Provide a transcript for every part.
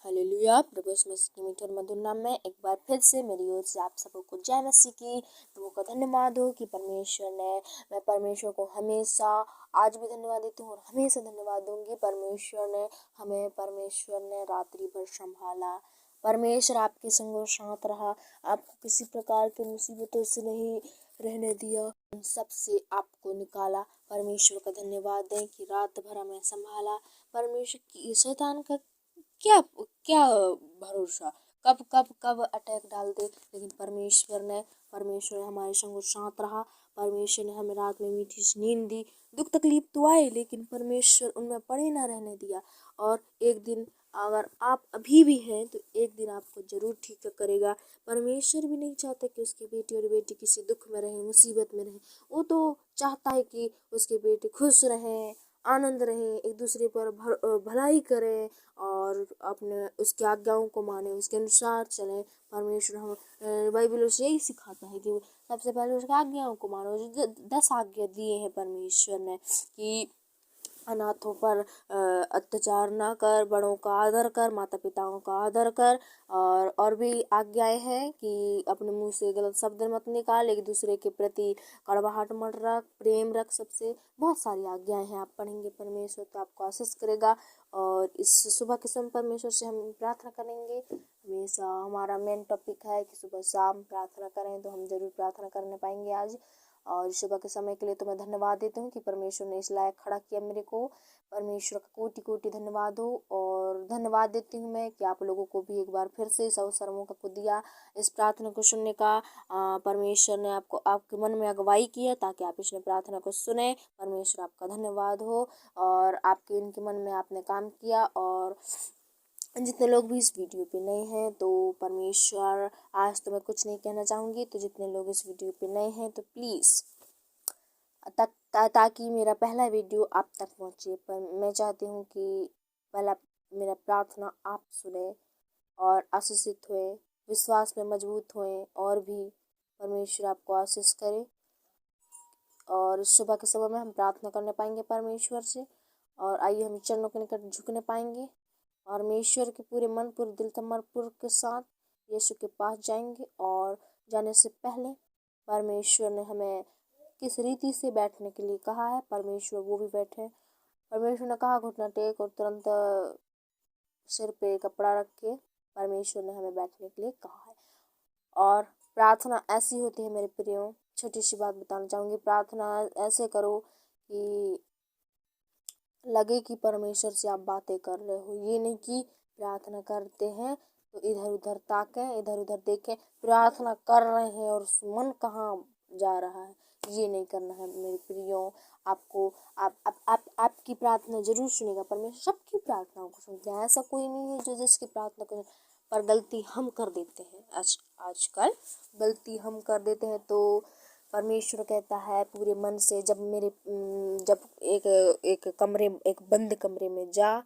Hallelujah. प्रभु यीशु मसीह के मीठे और मधुर नाम में एक बार फिर से मेरी ओर से आप सबको जय मसीह की। प्रभु का धन्यवाद हो कि परमेश्वर ने, मैं परमेश्वर को हमेशा आज भी धन्यवाद देती हूँ और हमेशा धन्यवाद दूंगी। परमेश्वर ने रात्रि भर संभाला। परमेश्वर आपके संग और साथ रहा, आपको किसी प्रकार की मुसीबतों से नहीं रहने दिया, उन सब से आपको निकाला। परमेश्वर का धन्यवाद दें कि रात भर हमें संभाला। परमेश्वर की शैतान का क्या क्या भरोसा, कब कब कब अटैक डाल दे, लेकिन परमेश्वर हमारे संग साथ रहा। परमेश्वर ने हमें रात में मीठी सी नींद दी। दुख तकलीफ तो आए, लेकिन परमेश्वर उनमें पड़े ना रहने दिया। और एक दिन अगर आप अभी भी हैं तो एक दिन आपको जरूर ठीक करेगा। परमेश्वर भी नहीं चाहता कि उसकी बेटी और बेटी किसी दुख में रहे, मुसीबत में रहे। वो तो चाहता है कि उसके बेटे खुश रहें, आनंद रहें, एक दूसरे पर भलाई करें और अपने उसकी आज्ञाओं को माने, उसके अनुसार चलें। परमेश्वर हम बाइबल से यही सिखाता है कि सबसे पहले उसकी आज्ञाओं को मानो। 10 आज्ञा दिए हैं परमेश्वर ने कि अनाथों पर अत्याचार ना कर, बड़ों का आदर कर, माता पिताओं का आदर कर। और भी आज्ञाएं हैं कि अपने मुंह से गलत शब्द मत निकाल, एक दूसरे के प्रति कड़वाहट मत रख, प्रेम रख सबसे। बहुत सारी आज्ञाएं हैं, आप पढ़ेंगे परमेश्वर तो आपको आशीष करेगा। और इस सुबह के समय परमेश्वर से हम प्रार्थना करेंगे। हमेशा हमारा मेन टॉपिक है कि सुबह शाम प्रार्थना करें, तो हम जरूर प्रार्थना करने पाएंगे आज। और सुबह के समय के लिए तो मैं धन्यवाद देती हूँ कि परमेश्वर ने इस लायक खड़ा किया मेरे को। परमेश्वर का कोटि कोटि धन्यवाद हो। और धन्यवाद देती हूँ मैं कि आप लोगों को भी एक बार फिर से इस अवसर मौका को दिया इस प्रार्थना को सुनने का। परमेश्वर ने आपको आपके मन में अगुवाई की है ताकि आप इसने प्रार्थना को सुने। परमेश्वर आपका धन्यवाद हो। और आपके इनके मन में आपने काम किया। और जितने लोग भी इस वीडियो पे नए हैं तो परमेश्वर, आज तो मैं कुछ नहीं कहना चाहूँगी, तो जितने लोग इस वीडियो पे नए हैं तो प्लीज़ ताकि मेरा पहला वीडियो आप तक पहुँचे, पर मैं चाहती हूँ कि पहला मेरा प्रार्थना आप सुने और आशीषित हुए, विश्वास में मजबूत हुए और भी परमेश्वर आपको आशीष करे। और सुबह के समय में हम प्रार्थना करने पाएंगे परमेश्वर से। और आइए हम चरणों के निकट झुकने पाएंगे। परमेश्वर के पूरे मन, पूरे दिल, समर्पण के साथ यीशु के पास जाएंगे। और जाने से पहले परमेश्वर ने हमें किस रीति से बैठने के लिए कहा है, परमेश्वर वो भी बैठे। परमेश्वर ने कहा घुटना टेक और तुरंत सिर पे कपड़ा रख के परमेश्वर ने हमें बैठने के लिए कहा है। और प्रार्थना ऐसी होती है मेरे प्रियो, छोटी सी बात बताना चाहूँगी। प्रार्थना ऐसे करो कि लगे कि परमेश्वर से आप बातें कर रहे हो। ये नहीं कि प्रार्थना करते हैं तो इधर उधर ताकें, इधर उधर देखें, प्रार्थना कर रहे हैं और मन कहाँ जा रहा है। ये नहीं करना है मेरे प्रियो। आपको आपकी प्रार्थना जरूर सुनेगा परमेश्वर, सबकी प्रार्थनाओं को सुनते हैं। ऐसा कोई नहीं है जो जिसकी प्रार्थना को, पर गलती हम कर देते हैं। आजकल गलती हम कर देते हैं। तो परमेश्वर कहता है पूरे मन से, जब एक बंद कमरे में जा,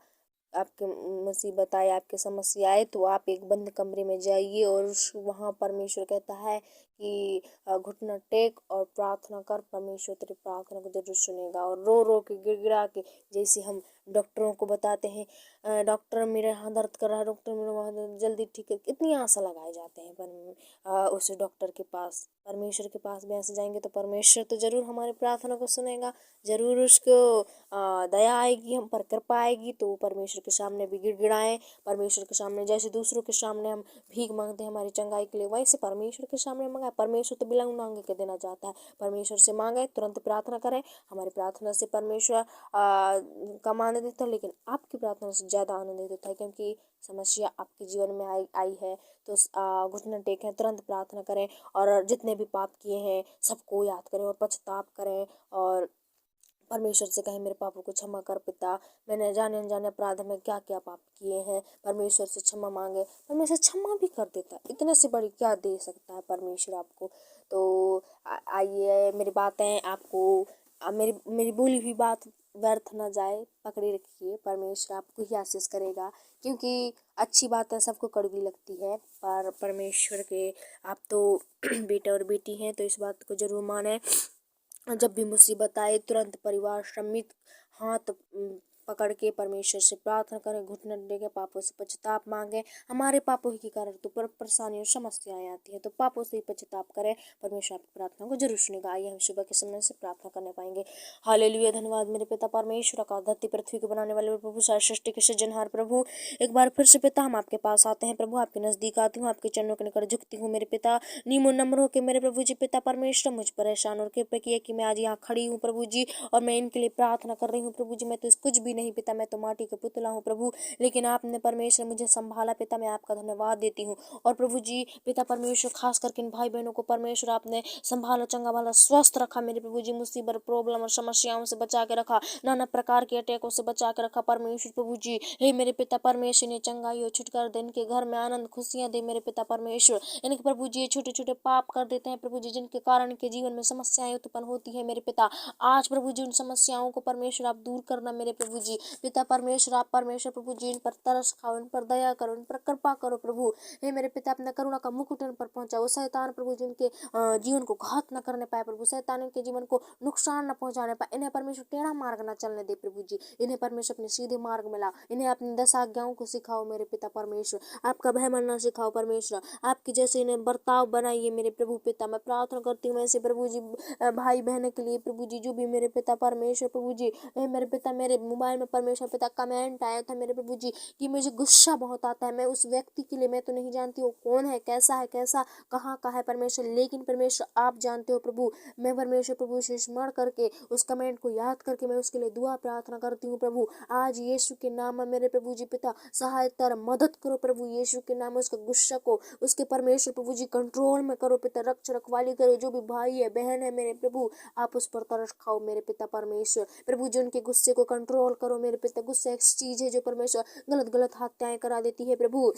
आपके मुसीबत आए, आपके समस्या आए, तो आप एक बंद कमरे में जाइए और वहाँ परमेश्वर कहता है कि घुटना टेक और प्रार्थना कर, परमेश्वर तेरी प्रार्थना को जरूर सुनेगा। और रो रो के, गिड़गिड़ा के, जैसे हम डॉक्टरों को बताते हैं, डॉक्टर मेरे यहाँ दर्द कर रहा है, डॉक्टर मेरे वहाँ जल्दी ठीक है, कितनी आशा लगाए जाते हैं। पर उस डॉक्टर के पास, परमेश्वर के पास भी ऐसे जाएंगे तो परमेश्वर तो जरूर हमारी प्रार्थना को सुनेगा। जरूर उसको दया आएगी, हम पर कृपा आएगी। तो परमेश्वर के सामने भी गिड़गिड़ाएं। परमेश्वर के सामने जैसे दूसरों के सामने हम भीख मांगते हैं हमारी चंगाई के लिए, वैसे परमेश्वर के सामने मांगे। परमेश्वर तो बिना मांगे के देना चाहता है। परमेश्वर से मांगे, तुरंत प्रार्थना करें। हमारी प्रार्थना से परमेश्वर कम आनंद देता है, लेकिन आपकी प्रार्थना से ज़्यादा आनंद देता है, क्योंकि समस्या आपके जीवन में आई है। तो घुटने टेकें, तुरंत प्रार्थना करें और जितने भी पाप किए हैं सबको याद करें और पछताप करें। और परमेश्वर से कहें मेरे पापों को क्षमा कर पिता, मैंने जाने अनजाने अपराध में क्या क्या पाप किए हैं। परमेश्वर से क्षमा मांगे, परमेश्वर क्षमा भी कर देता है। इतने से बड़ी क्या दे सकता है परमेश्वर आपको। तो आइए मेरी बातें आपको, मेरी बोली हुई बात व्यर्थ ना जाए, पकड़े रखिए। परमेश्वर आपको ही आशीष करेगा, क्योंकि अच्छी बातें सबको कड़वी लगती है, पर परमेश्वर के आप तो बेटा और बेटी हैं, तो इस बात को जरूर माने। जब भी मुसीबत आए तुरंत परिवार समेत हाथ पकड़ के परमेश्वर से प्रार्थना करें, घुटने टेके पापों से पश्चाताप मांगे। हमारे पापों के कारण तो परेशानी और समस्याएं आती है, तो पापों से ही पश्चाताप करें। परमेश्वर आपकी प्रार्थना को जरूर सुनेगा। आइए हम सुबह के समय से प्रार्थना करने पाएंगे। हालेलुया, धन्यवाद मेरे पिता परमेश्वर का, धरती पृथ्वी को बनाने वाले प्रभु, सारी सृष्टि के सृजनहार प्रभु। एक बार फिर से पिता हम आपके पास आते हैं प्रभु, आपके नजदीक आती हूँ, आपके चरणों के निकट झुकती हूँ मेरे पिता। नीमो नम्र होकर मेरे प्रभु जी पिता परमेश्वर मुझ परेशान और कृपया किया कि मैं आज यहाँ खड़ी हूँ प्रभु जी, और मैं इनके लिए प्रार्थना कर रही हूँ प्रभु जी। मैं तो कुछ भी नहीं पिता, मैं तो माटी का पुतला हूँ प्रभु, लेकिन आपने परमेश्वर मुझे संभाला पिता, मैं आपका धन्यवाद देती हूँ। और प्रभु जी पिता परमेश्वर खास करके इन भाई बहनों को परमेश्वर आपने संभाला, चंगा भला स्वस्थ रखा मेरे प्रभु जी, मुसीबत प्रॉब्लम और समस्याओं से बचा के रखा, नाना प्रकार के अटैकों से बचा के रखा परमेश्वर प्रभु जी। हे मेरे पिता परमेश्वर ने चंगाई और छुटकारा दे, इनके घर में आनंद खुशियां दे मेरे पिता परमेश्वर। इनके प्रभु जी छोटे छोटे पाप कर देते हैं प्रभु जी, जिनके कारण इनके जीवन में समस्याएं उत्पन्न होती है मेरे पिता। आज प्रभु जी उन समस्याओं को परमेश्वर आप दूर करना मेरे प्रभु जी पिता परमेश्वर। आप परमेश्वर प्रभु जी इन पर तरस खाओ, इन पर दया करो, इन पर कृपा करो प्रभु। हे मेरे पिता अपने करुणा का मुकुट इन पर पहुंचाओ। शैतान प्रभु जी इनके जीवन को घात न करने पाए प्रभु, शैतान इनके जीवन को नुकसान न पहुंचाने पाए। इन्हें परमेश्वर टेढ़ा मार्ग न चलने दे प्रभु जी, इन्हें परमेश्वर अपने सीधे मार्ग में लाओ। इन्हें अपनी 10 आज्ञाओं को सिखाओ मेरे पिता परमेश्वर, आपका भय मानना सिखाओ परमेश्वर, आपकी जैसे इन्हें बर्ताव बनाइए मेरे प्रभु पिता। मैं प्रार्थना करती हूँ ऐसे प्रभु जी भाई बहन के लिए प्रभु जी, जो भी मेरे पिता परमेश्वर प्रभु जी मेरे पिता मेरे मोबाइल में परमेश्वर पिता कमेंट आया था मेरे प्रभु जी कि मुझे गुस्सा बहुत आता है। मैं उस व्यक्ति के लिए, मैं तो नहीं जानती वो कौन है, कैसा कहाँ का है परमेश्वर, लेकिन परमेश्वर आप जानते हो प्रभु। मैं परमेश्वर प्रभु से स्मरण करके उस कमेंट को याद करके मैं उसके लिए दुआ प्रार्थना करती हूँ प्रभु। आज यीशु के नाम में मेरे प्रभु जी पिता सहायता और मदद करो प्रभु, यीशु के नाम में उसके गुस्सा को उसके परमेश्वर प्रभु जी कंट्रोल में करो पिता, रक्ष रखवाली करो। जो भी भाई है बहन है मेरे प्रभु, आप उस पर तरस खाओ मेरे पिता परमेश्वर प्रभु जी, उनके गुस्से को कंट्रोल करो मेरे पिता। गुस्सा एक चीज है जो परमेश्वर गलत गलत हत्याएं करा देती है प्रभु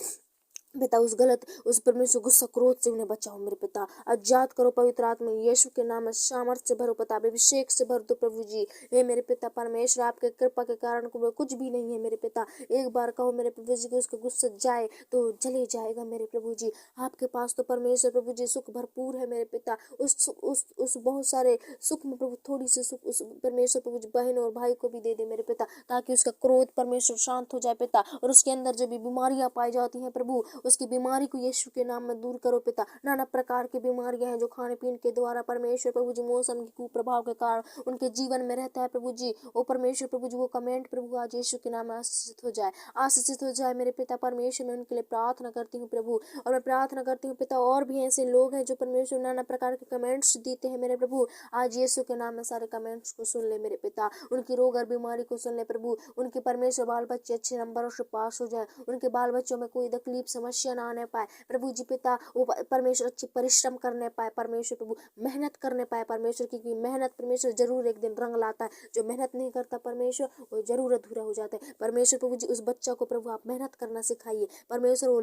पिता, उस परमेश्वर गुस्सा क्रोध से उन्हें बचाओ मेरे पिता। आजाद करो पवित्र आत्मा यीशु के नाम में, सामर्थ से भरो पिता, अभिषेक से भर दो प्रभु जी। हे मेरे पिता परमेश्वर, आपके कृपा के कारण को कुछ भी नहीं है मेरे पिता। एक बार कहो मेरे प्रभु जी को उसका गुस्सा जाए तो चले जाएगा मेरे प्रभु जी। आपके पास तो परमेश्वर प्रभु जी सुख भरपूर है मेरे पिता। उस बहुत सारे सुख में प्रभु थोड़ी सी सुख उस परमेश्वर प्रभु जी बहन और भाई को भी दे दे मेरे पिता, ताकि उसका क्रोध परमेश्वर शांत हो जाए पिता, और उसके अंदर जो भी बीमारियां पाई जाती हैं प्रभु, उसकी बीमारी को यीशु के नाम में दूर करो पिता। नाना प्रकार की बीमारियां हैं जो खाने पीने के द्वारा परमेश्वर प्रभु जी मौसम के कुप्रभाव के कारण उनके जीवन में रहता है प्रभु जी। ओ परमेश्वर प्रभु जी वो कमेंट प्रभु आज यीशु के नाम में आशीषित हो जाए, आशीषित हो जाए मेरे पिता परमेश्वर। मैं उनके लिए प्रार्थना करती हूँ प्रभु, और मैं प्रार्थना करती हूँ पिता और भी ऐसे लोग हैं जो परमेश्वर नाना प्रकार के कमेंट्स देते हैं मेरे प्रभु। आज यीशु के नाम में सारे कमेंट्स को सुन ले मेरे पिता, उनकी रोग और बीमारी को सुन ले प्रभु। उनके परमेश्वर बाल बच्चे अच्छे नंबरों से पास हो जाए, उनके बाल बच्चों में कोई तकलीफ समस्या ना आने पाए प्रभु जी पिता। वो परमेश्वर अच्छी परिश्रम करने पाए परमेश्वर प्रभु, मेहनत करने पाए परमेश्वर, क्योंकि मेहनत परमेश्वर जरूर एक दिन रंग लाता है। जो मेहनत नहीं करता परमेश्वर वो जरूर अधूरा हो जाता है परमेश्वर प्रभु जी। उस बच्चा को प्रभु आप मेहनत करना सिखाइए परमेश्वर, वो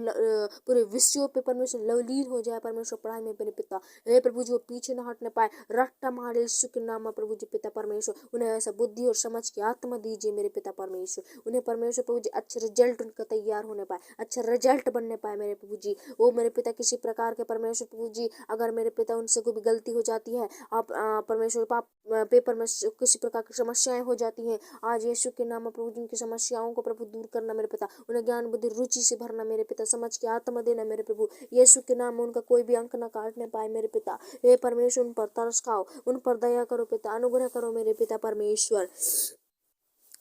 पूरे विषयों पे परमेश्वर लवलीन हो जाए परमेश्वर पढ़ाई में मेरे पिता। हे प्रभु जी वो पीछे न हटने पाए, रट्टा मारे यीशु के नाम में प्रभु जी पिता परमेश्वर। उन्हें ऐसा बुद्धि और समझ की आत्मा दीजिए मेरे पिता परमेश्वर। उन्हें परमेश्वर प्रभु जी अच्छे रिजल्ट उनका तैयार होने पाए, अच्छा रिजल्ट बनने पाए मेरे प्रभु जी। वो मेरे पिता किसी प्रकार के परमेश्वर प्रभु जी, अगर मेरे पिता उनसे कोई भी गलती हो जाती है, आप परमेश्वर पाप पेपर में किसी प्रकार की समस्याएं हो जाती हैं, आज यीशु के नाम में प्रभु जी उनकी समस्याओं को प्रभु दूर करना मेरे पिता। उन्हें ज्ञान बुद्धि रुचि से भरना मेरे पिता, समझ की आत्मा देना मेरे प्रभु। यीशु के नाम में उनका कोई भी अंक न काटने पाए मेरे पिता। हे परमेश्वर उन पर तरस खाओ, उन पर दया करो पिता, अनुग्रह करो मेरे पिता परमेश्वर।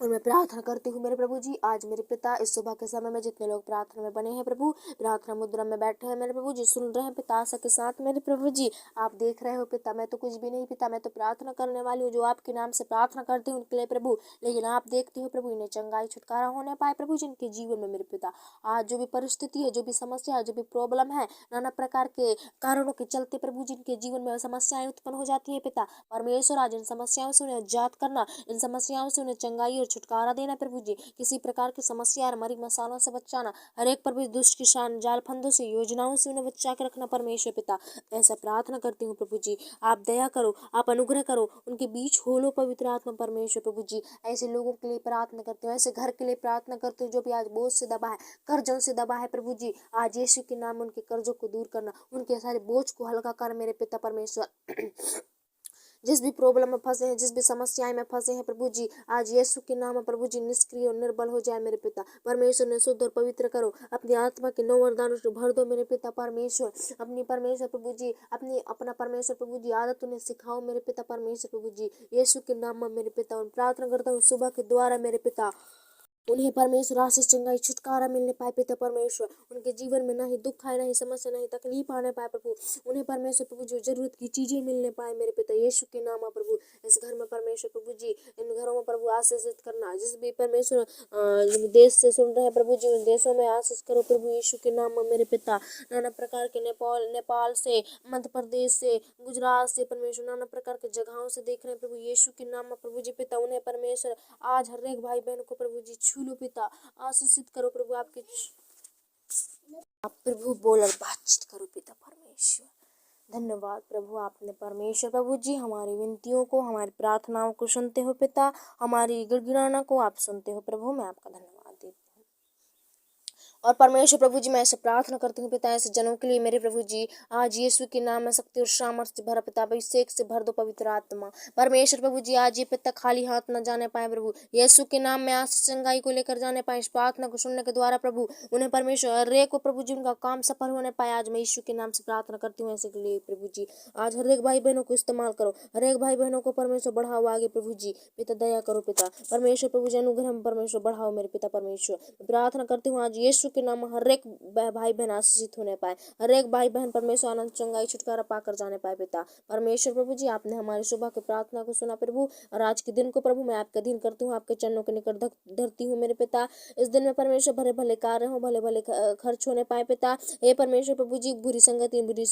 और मैं प्रार्थना करती हूँ मेरे प्रभु जी, आज मेरे पिता इस सुबह के समय में जितने लोग प्रार्थना में बने हैं प्रभु, प्रार्थना मुद्रा में बैठे हैं मेरे प्रभु जी, सुन रहे हैं पिता आशा के साथ मेरे प्रभु जी। आप देख रहे हो पिता, मैं तो कुछ भी नहीं पिता, मैं तो प्रार्थना करने वाली हूँ, जो आपके नाम से प्रार्थना करती हूँ उनके लिए प्रभु। लेकिन आप देखते हो प्रभु इन्हें चंगाई छुटकारा होने पाए प्रभु जी इनके जीवन में मेरे पिता। आज जो भी परिस्थिति है, जो भी समस्या है, जो भी प्रॉब्लम है, नाना प्रकार के कारणों के चलते प्रभु जी इनके जीवन में समस्याएं उत्पन्न हो जाती है पिता परमेश्वर। आज इन समस्याओं से उन्हें आजाद करना, इन समस्याओं से उन्हें चंगाई और छुटकारा देना प्रभु जी। किसी प्रकार की समस्या और मरी मसालों से बचाना, हर एक प्रभु दुष्ट की शान जाल फंदों से योजनाओं से उन्हें बचा के रखना परमेश्वर पिता। ऐसा प्रार्थना करती हूँ प्रभु जी, आप दया करो, आप अनुग्रह करो, उनके बीच खोलो पवित्र आत्मा परमेश्वर प्रभु जी। ऐसे लोगों के लिए प्रार्थना करते हो, ऐसे घर के लिए प्रार्थना करते हो जो भी आज बोझ से दबा है, कर्जों से दबा है प्रभु जी। आज यीशु के नाम उनके कर्जों को दूर करना, उनके सारे बोझ को हल्का कर मेरे पिता परमेश्वर। जिस भी प्रॉब्लम में फंसे हैं, जिस भी समस्याएं में फंसे हैं प्रभु जी, आज यीशु के नाम में प्रभु जी निष्क्रिय और निर्बल हो जाए मेरे पिता परमेश्वर। ने शुद्ध और पवित्र करो, अपनी आत्मा के नौ वरदानों से भर दो मेरे पिता परमेश्वर। अपनी परमेश्वर प्रभु जी अपना परमेश्वर प्रभु जी आदत उन्हें सिखाओ मेरे पिता परमेश्वर प्रभु जी, यीशु के नाम में मेरे पिता। उन प्रार्थना करता हूँ सुबह के द्वारा मेरे पिता उन्हें परमेश्वर आशीष चंगाई छुटकारा मिलने पाए पिता परमेश्वर। उनके जीवन में ना ही दुख आए, ना ही समस्या, ना ही तकलीफ आने पाए प्रभु। उन्हें परमेश्वर प्रभु जो जरूरत की चीजें मिलने पाए मेरे पिता यीशु के नाम में प्रभु। इस घर में परमेश्वर प्रभु जी, इन घरों में प्रभु आशीषित करना। जिस भी परमेश्वर देश से सुन रहे हैं प्रभु जी, उन देशों में आशीष करो प्रभु यीशु के नाम में मेरे पिता। नाना प्रकार के नेपाल से, मध्य प्रदेश से, गुजरात से परमेश्वर नाना प्रकार के जगहों से देख रहे हैं प्रभु यीशु के नाम में प्रभु जी पिता। उन्हें परमेश्वर आज हर एक भाई बहन को प्रभु जी छू लो पिता, आशीषित करो प्रभु। आप प्रभु बोल और बातचीत करो पिता परमेश्वर। धन्यवाद प्रभु, आपने परमेश्वर प्रभु जी हमारी विनतियों को, हमारी प्रार्थनाओं को सुनते हो पिता, हमारी गिड़गिड़ाना को आप सुनते हो प्रभु। मैं आपका धन्यवाद देती हूँ। और परमेश्वर प्रभु जी मैं ऐसे प्रार्थना करती हूँ पिता ऐसे जनों के लिए मेरे प्रभु जी, आज यीशु के नाम में शक्ति और सामर्थ्य से भरा पिता, अभिषेक से भर दो पवित्र आत्मा परमेश्वर प्रभु जी। आज ये पिता खाली हाथ न जाने पाए प्रभु, यीशु के नाम में आशीष चंगाई को लेकर जाने पाए। इस प्रार्थना को सुनने के द्वारा प्रभु उन्हें परमेश्वर हर एक को प्रभु जी उनका काम सफल होने पाए। आज मैं यीशु के नाम से प्रार्थना करती हूँ ऐसे के लिए प्रभु जी। आज हर एक भाई बहनों को इस्तेमाल करो, हर एक भाई बहनों को परमेश्वर बढ़ाओ आगे प्रभु जी पिता। दया करो पिता परमेश्वर प्रभु जी, अनुग्रह में परमेश्वर बढ़ाओ मेरे पिता परमेश्वर। प्रार्थना करती हूँ आज यीशु के नाम हर एक भाई बहन आशीषित होने पाए, हर एक भाई बहन परमेश्वर आनंद चंगाई छुटकारा पाकर जाने पाए पिता परमेश्वर प्रभु जी। आपने हमारी सुबह की प्रार्थना को सुना प्रभु, और आज के दिन को प्रभु मैं आपके अधीन करती हूँ, आपके चरणों के निकट धरती हूँ मेरे पिता। इस दिन में परमेश्वर भले भले कार्य हो, भले भले खर्च होने पाए पिता। हे परमेश्वर प्रभु जी, बुरी संगति, बुरी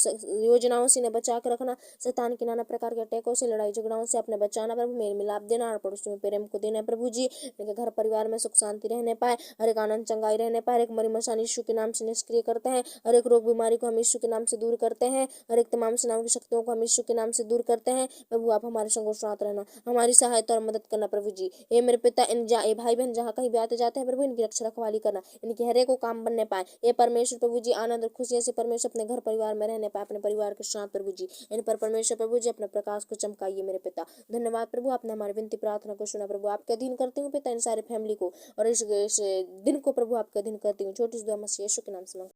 योजनाओं से इन्हें बचा कर रखना, शैतान के नाना प्रकार के अटैकों से, लड़ाई झगड़ाओं से अपने बचाना प्रभु। मेल मिलाप देना और पड़ोसियों में प्रेम को देना प्रभु जी। इनके घर परिवार में सुख शांति रहने पाए, हर एक आनंद चंगाई रहने पाए, हर एक मरी मसान यीशु के नाम से निष्क्रिय करते हैं, हर एक रोग बीमारी को हम यीशु के नाम से दूर करते हैं, हर एक तमाम सेनाओं की शक्तियों को हम यीशु के नाम से दूर करते हैं प्रभु। आप हमारे संग साथ रहना, हमारी सहायता और मदद करना प्रभु जी। ये मेरे पिता ये भाई बहन जहाँ कहीं भी आते जाते हैं प्रभु, इनकी रक्षा रखवाली करना, इनके हर एक को काम बनने पाए। ये परमेश्वर प्रभु जी आनंद और खुशियों से परमेश्वर अपने घर परिवार में रहने पाए, अपने परिवार के साथ प्रभु जी। इन पर परमेश्वर प्रभु जी अपने प्रकाश को चमकाइए मेरे पिता। धन्यवाद प्रभु, आपने हमारी विनती प्रार्थना को सुना प्रभु। आपके अधीन करती हूँ पिता इन सारे फैमिली को, और इस दिन को प्रभु आपके अधीन करती हूँ। छोटी सी दुआ मसीह यीशु के नाम से